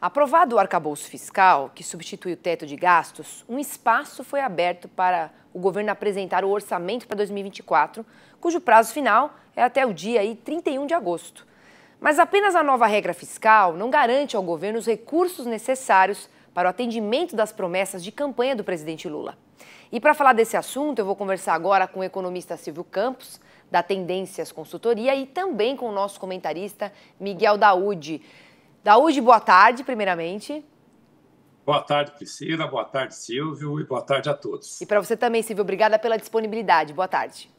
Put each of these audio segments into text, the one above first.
Aprovado o arcabouço fiscal, que substitui o teto de gastos, um espaço foi aberto para o governo apresentar o orçamento para 2024, cujo prazo final é até o dia 31 de agosto. Mas apenas a nova regra fiscal não garante ao governo os recursos necessários para o atendimento das promessas de campanha do presidente Lula. E para falar desse assunto, eu vou conversar agora com o economista Silvio Campos, da Tendências Consultoria, e também com o nosso comentarista Miguel Daúde. Daúde, boa tarde, primeiramente. Boa tarde, Priscila. Boa tarde, Silvio. E boa tarde a todos. E para você também, Silvio, obrigada pela disponibilidade. Boa tarde.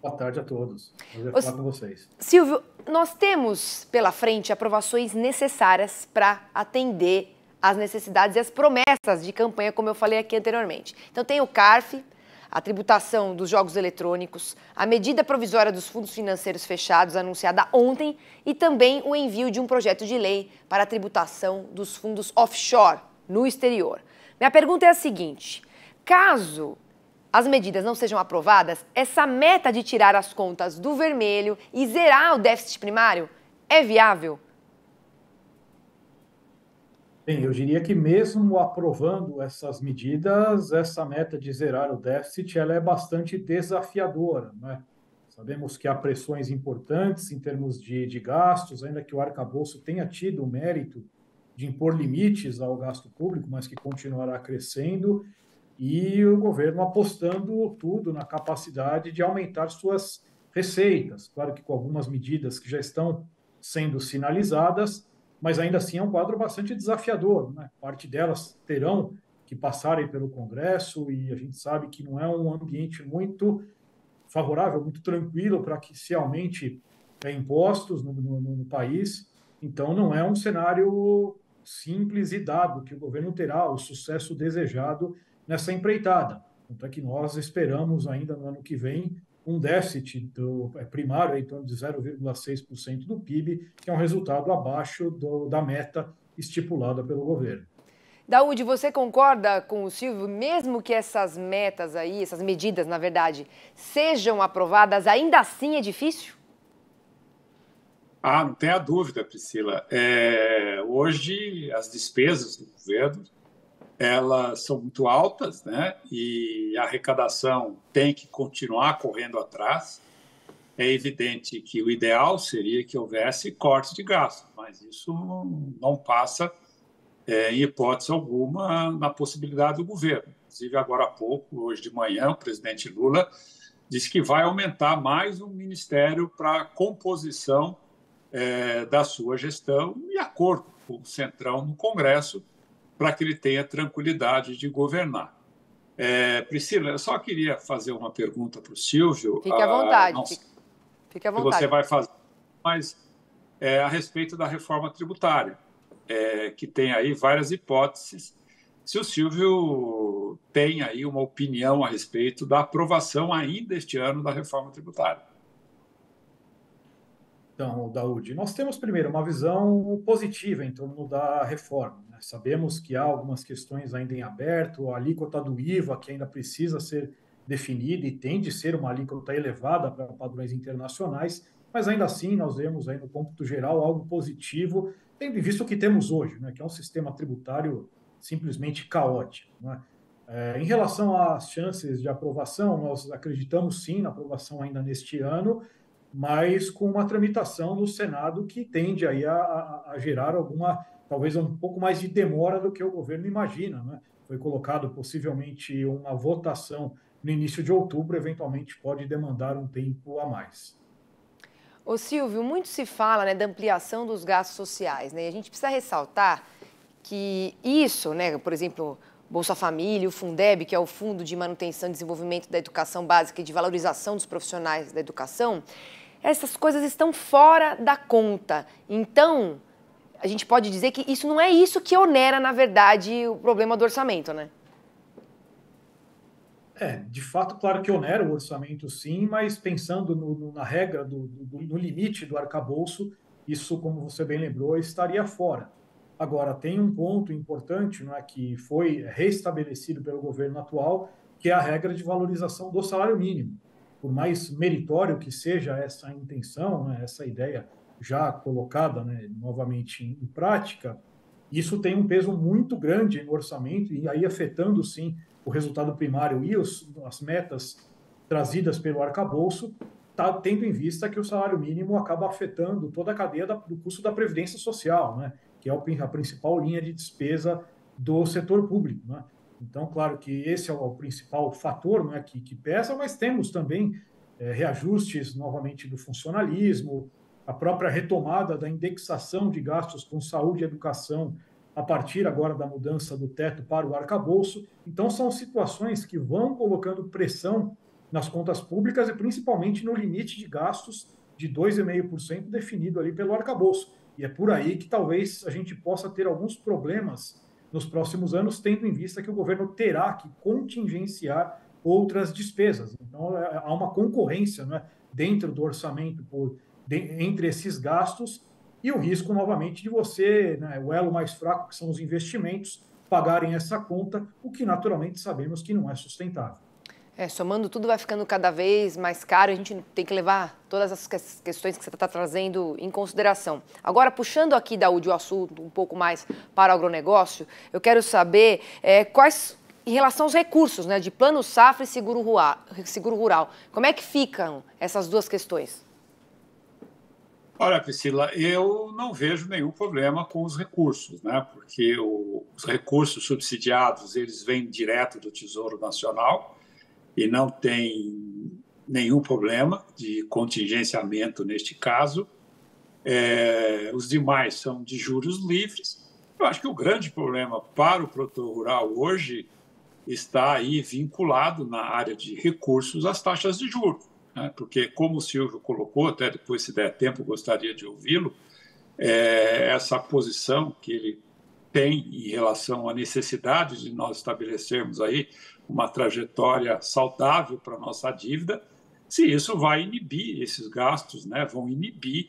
Boa tarde a todos. Prazer falar com vocês. Silvio, nós temos pela frente aprovações necessárias para atender às necessidades e às promessas de campanha, como eu falei aqui anteriormente. Então tem o CARF, a tributação dos jogos eletrônicos, a medida provisória dos fundos financeiros fechados, anunciada ontem, e também o envio de um projeto de lei para a tributação dos fundos offshore no exterior. Minha pergunta é a seguinte: caso as medidas não sejam aprovadas, essa meta de tirar as contas do vermelho e zerar o déficit primário é viável? Bem, eu diria que mesmo aprovando essas medidas, essa meta de zerar o déficit, ela é bastante desafiadora, né? Sabemos que há pressões importantes em termos de gastos, ainda que o arcabouço tenha tido o mérito de impor limites ao gasto público, mas que continuará crescendo, e o governo apostando tudo na capacidade de aumentar suas receitas. Claro que com algumas medidas que já estão sendo sinalizadas, mas ainda assim é um quadro bastante desafiador, né? Parte delas terão que passarem pelo Congresso e a gente sabe que não é um ambiente muito favorável, muito tranquilo para que se aumente impostos no país. Então, não é um cenário simples e dado que o governo terá o sucesso desejado nessa empreitada. Tanto é que nós esperamos ainda no ano que vem um déficit primário em torno de 0,6% do PIB, que é um resultado abaixo da meta estipulada pelo governo. Daúde, você concorda com o Silvio, mesmo que essas metas aí, essas medidas, na verdade, sejam aprovadas, ainda assim é difícil? Não tenha dúvida, Priscila. Hoje, as despesas do governo elas são muito altas, né? E a arrecadação tem que continuar correndo atrás. É evidente que o ideal seria que houvesse cortes de gastos, mas isso não passa, em hipótese alguma, na possibilidade do governo. Inclusive, agora há pouco, hoje de manhã, o presidente Lula disse que vai aumentar mais um ministério para a composição da sua gestão e acordo com o Centrão no Congresso, para que ele tenha tranquilidade de governar. Priscila, eu só queria fazer uma pergunta para o Silvio. Fique à vontade. Fique à vontade. Que você vai fazer, mas a respeito da reforma tributária, que tem aí várias hipóteses. Se o Silvio tem aí uma opinião a respeito da aprovação ainda este ano da reforma tributária. Então, Daúde, nós temos primeiro uma visão positiva em torno da reforma, né? Sabemos que há algumas questões ainda em aberto, a alíquota do IVA que ainda precisa ser definida e tem de ser uma alíquota elevada para padrões internacionais, mas ainda assim nós vemos aí no cômputo geral algo positivo, tendo em vista o que temos hoje, né? Que é um sistema tributário simplesmente caótico, né? Em relação às chances de aprovação, nós acreditamos sim na aprovação ainda neste ano, mas com uma tramitação no Senado que tende aí a gerar talvez um pouco mais de demora do que o governo imagina, né? Foi colocado possivelmente uma votação no início de outubro, eventualmente pode demandar um tempo a mais. Ô Silvio, muito se fala, né, da ampliação dos gastos sociais, né? E a gente precisa ressaltar que isso, né, por exemplo, Bolsa Família, o Fundeb, que é o Fundo de Manutenção e Desenvolvimento da Educação Básica e de Valorização dos Profissionais da Educação, essas coisas estão fora da conta. Então, a gente pode dizer que isso não é isso que onera, na verdade, o problema do orçamento, né? De fato, claro que onera o orçamento, sim, mas pensando na regra, no limite do arcabouço, isso, como você bem lembrou, estaria fora. Agora, tem um ponto importante, não é, que foi restabelecido pelo governo atual, que é a regra de valorização do salário mínimo. Por mais meritório que seja essa intenção, né, essa ideia já colocada, né, novamente em prática, Isso tem um peso muito grande no orçamento e aí afetando, sim, o resultado primário e as metas trazidas pelo arcabouço, tendo em vista que o salário mínimo acaba afetando toda a cadeia do custo da Previdência Social, né? Que é a principal linha de despesa do setor público, né? Então, claro que esse é o principal fator, né, que pesa, mas temos também reajustes novamente do funcionalismo, a própria retomada da indexação de gastos com saúde e educação a partir agora da mudança do teto para o arcabouço. Então, são situações que vão colocando pressão nas contas públicas e principalmente no limite de gastos de 2,5% definido ali pelo arcabouço. E é por aí que talvez a gente possa ter alguns problemas nos próximos anos, tendo em vista que o governo terá que contingenciar outras despesas. Então, há uma concorrência, né, dentro do orçamento entre esses gastos e o risco, novamente, de você, né, o elo mais fraco, que são os investimentos, pagarem essa conta, o que naturalmente sabemos que não é sustentável. Somando tudo vai ficando cada vez mais caro, a gente tem que levar todas as questões que você está trazendo em consideração. Agora, puxando aqui, Daúde, o assunto um pouco mais para o agronegócio, eu quero saber quais, em relação aos recursos, né, de Plano Safra e Seguro Rural, como é que ficam essas duas questões? Olha, Priscila, eu não vejo nenhum problema com os recursos, né? Porque os recursos subsidiados, eles vêm direto do Tesouro Nacional e não tem nenhum problema de contingenciamento neste caso. Os demais são de juros livres. Eu acho que o grande problema para o produtor rural hoje está aí vinculado na área de recursos às taxas de juros, né? Porque, como o Silvio colocou, até depois, se der tempo, gostaria de ouvi-lo, essa posição que ele tem em relação à necessidade de nós estabelecermos aí uma trajetória saudável para a nossa dívida, se isso vai inibir esses gastos, né? Vão inibir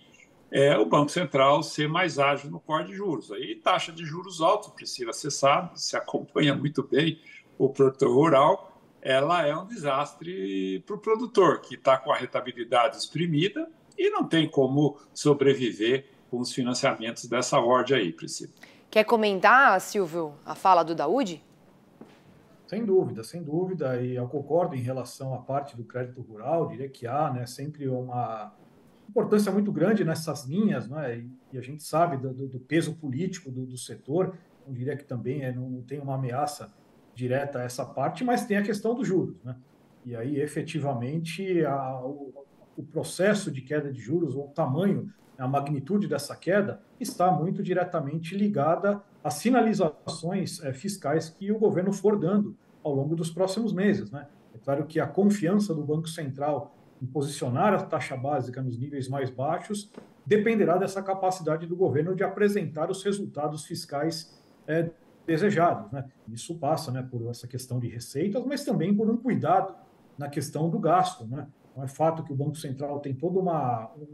o Banco Central ser mais ágil no corte de juros. Aí, taxa de juros alta, Priscila, você sabe, se acompanha muito bem o produtor rural, ela é um desastre para o produtor, que está com a rentabilidade exprimida e não tem como sobreviver com os financiamentos dessa ordem aí, Priscila. Quer comentar, Silvio, a fala do Daúde? Sem dúvida, sem dúvida, e eu concordo em relação à parte do crédito rural, diria que há, né, sempre uma importância muito grande nessas linhas, né, e a gente sabe do peso político do setor, eu diria que também não tem uma ameaça direta a essa parte, mas tem a questão dos juros, né, e aí efetivamente o processo de queda de juros, ou o tamanho, a magnitude dessa queda, está muito diretamente ligada às sinalizações fiscais que o governo for dando ao longo dos próximos meses, né? É claro que a confiança do Banco Central em posicionar a taxa básica nos níveis mais baixos dependerá dessa capacidade do governo de apresentar os resultados fiscais desejados, né? Isso passa, né, por essa questão de receitas, mas também por um cuidado na questão do gasto, né? Não é fato que o Banco Central tem todo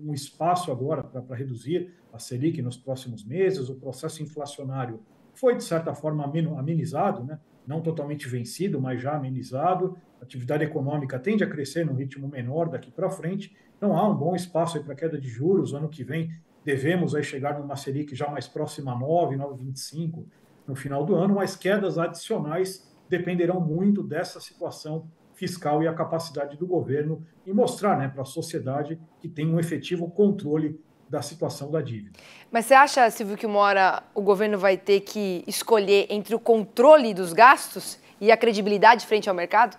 um espaço agora para reduzir a Selic nos próximos meses, o processo inflacionário foi, de certa forma, amenizado, né? Não totalmente vencido, mas já amenizado, a atividade econômica tende a crescer num ritmo menor daqui para frente, então há um bom espaço para queda de juros, ano que vem devemos aí chegar numa Selic já mais próxima a 9, 9,25 no final do ano, mas quedas adicionais dependerão muito dessa situação fiscal e a capacidade do governo em mostrar, né, para a sociedade que tem um efetivo controle da situação da dívida. Mas você acha, Silvio, que uma hora o governo vai ter que escolher entre o controle dos gastos e a credibilidade frente ao mercado?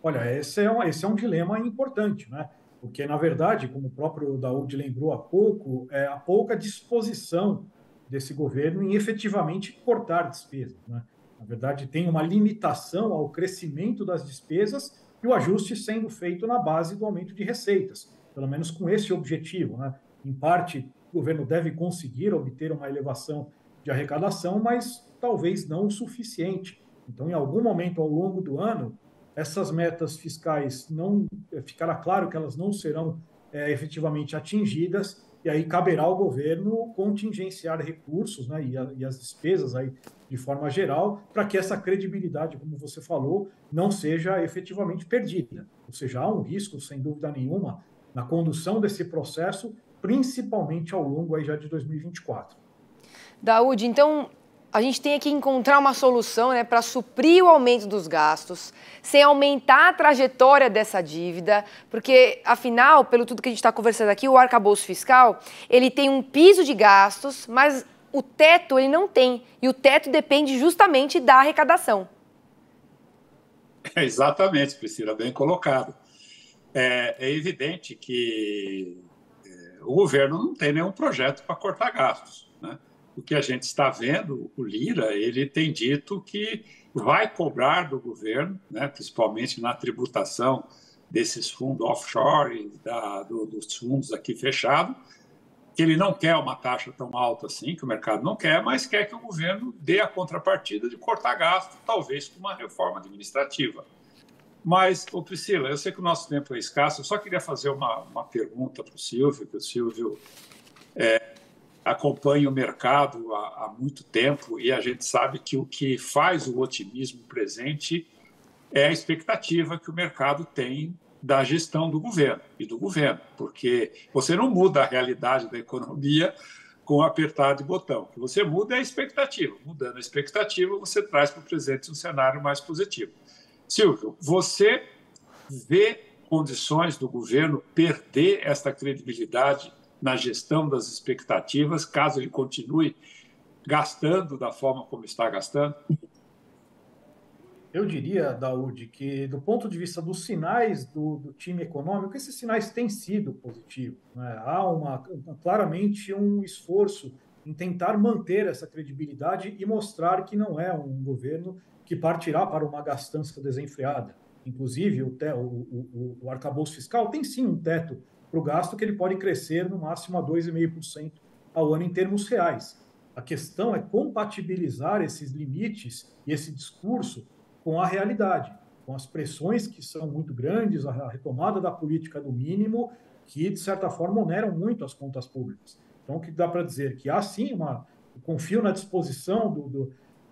Olha, esse é um dilema importante, né? Porque, na verdade, como o próprio Daúde lembrou há pouco, a pouca disposição desse governo em efetivamente cortar despesas, né? Na verdade, tem uma limitação ao crescimento das despesas e o ajuste sendo feito na base do aumento de receitas, pelo menos com esse objetivo, né? Em parte, o governo deve conseguir obter uma elevação de arrecadação, mas talvez não o suficiente. Então, em algum momento ao longo do ano, essas metas fiscais não ficará claro que elas não serão efetivamente atingidas, e aí caberá ao governo contingenciar recursos, né, e as despesas aí de forma geral, para que essa credibilidade, como você falou, não seja efetivamente perdida. Ou seja, há um risco, sem dúvida nenhuma, na condução desse processo, principalmente ao longo aí já de 2024. Daúde, então a gente tem que encontrar uma solução, né, para suprir o aumento dos gastos, sem aumentar a trajetória dessa dívida, porque, afinal, pelo tudo que a gente está conversando aqui, o arcabouço fiscal, ele tem um piso de gastos, mas o teto ele não tem, e o teto depende justamente da arrecadação. Exatamente, Priscila, bem colocado. É evidente que o governo não tem nenhum projeto para cortar gastos, né? O que a gente está vendo, o Lira, ele tem dito que vai cobrar do governo, né, principalmente na tributação desses fundos offshore, dos fundos aqui fechados, que ele não quer uma taxa tão alta assim, que o mercado não quer, mas quer que o governo dê a contrapartida de cortar gastos, talvez com uma reforma administrativa. Mas, Priscila, eu sei que o nosso tempo é escasso, eu só queria fazer uma pergunta para o Silvio, que o Silvio acompanha o mercado há muito tempo e a gente sabe que o que faz o otimismo presente é a expectativa que o mercado tem da gestão do governo e do governo, porque você não muda a realidade da economia com apertar de botão. O que você muda é a expectativa. Mudando a expectativa, você traz para o presente um cenário mais positivo. Silvio, você vê condições do governo perder esta credibilidade na gestão das expectativas, caso ele continue gastando da forma como está gastando? Eu diria, Daúde, que do ponto de vista dos sinais do time econômico, esses sinais têm sido positivos, né? Há claramente um esforço em tentar manter essa credibilidade e mostrar que não é um governo que partirá para uma gastança desenfreada. Inclusive, o arcabouço fiscal tem sim um teto para o gasto que ele pode crescer no máximo a 2,5% ao ano em termos reais. A questão é compatibilizar esses limites e esse discurso com a realidade, com as pressões que são muito grandes, a retomada da política do mínimo, que, de certa forma, oneram muito as contas públicas. Então, o que dá para dizer? Que há, sim, eu confio na disposição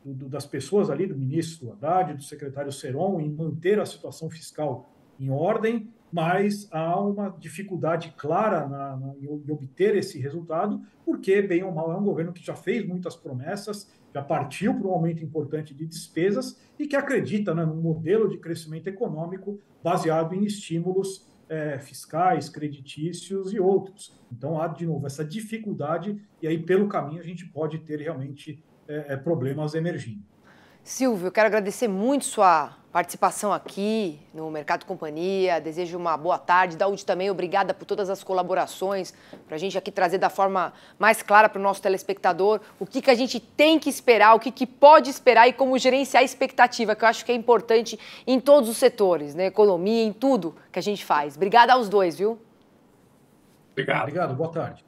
das pessoas ali, do ministro Haddad, do secretário Seron, em manter a situação fiscal em ordem, mas há uma dificuldade clara em obter esse resultado, porque, bem ou mal, é um governo que já fez muitas promessas, já partiu para um aumento importante de despesas e que acredita, né, num modelo de crescimento econômico baseado em estímulos fiscais, creditícios e outros. Então, há, de novo, essa dificuldade e aí, pelo caminho, a gente pode ter realmente problemas emergindo. Silvio, eu quero agradecer muito sua participação aqui no Mercado Companhia, desejo uma boa tarde. Daúde também, obrigada por todas as colaborações, para a gente aqui trazer da forma mais clara para o nosso telespectador o que a gente tem que esperar, o que pode esperar e como gerenciar a expectativa, que eu acho que é importante em todos os setores, né? Economia, em tudo que a gente faz. Obrigada aos dois, viu? Obrigado. Obrigado, boa tarde.